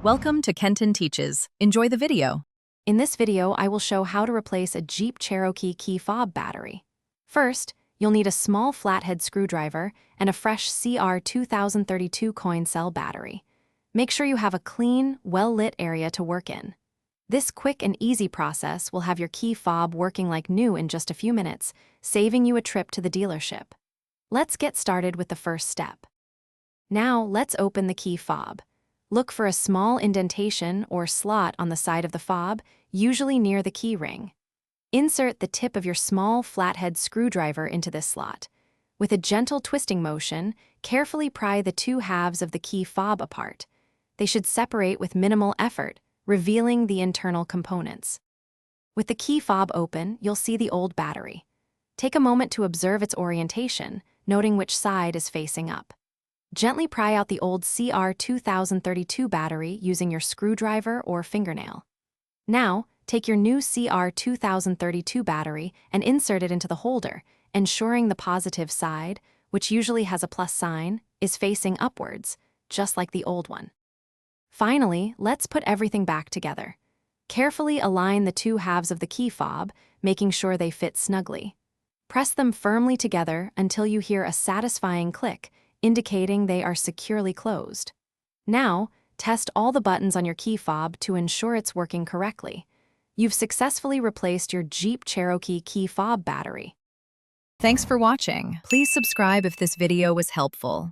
Welcome to Kenton Teaches. Enjoy the video. In this video, I will show how to replace a Jeep Cherokee key fob battery. First, you'll need a small flathead screwdriver and a fresh CR2032 coin cell battery. Make sure you have a clean, well-lit area to work in. This quick and easy process will have your key fob working like new in just a few minutes, saving you a trip to the dealership. Let's get started with the first step. Now, let's open the key fob. Look for a small indentation or slot on the side of the fob, usually near the key ring. Insert the tip of your small flathead screwdriver into this slot. With a gentle twisting motion, carefully pry the two halves of the key fob apart. They should separate with minimal effort, revealing the internal components. With the key fob open, you'll see the old battery. Take a moment to observe its orientation, noting which side is facing up. Gently pry out the old CR2032 battery using your screwdriver or fingernail. Now, take your new CR2032 battery and insert it into the holder, ensuring the positive side, which usually has a plus sign, is facing upwards, just like the old one. Finally, let's put everything back together. Carefully align the two halves of the key fob, making sure they fit snugly. Press them firmly together until you hear a satisfying click, indicating they are securely closed. Now, test all the buttons on your key fob to ensure it's working correctly. You've successfully replaced your Jeep Cherokee key fob battery. Thanks for watching. Please subscribe if this video was helpful.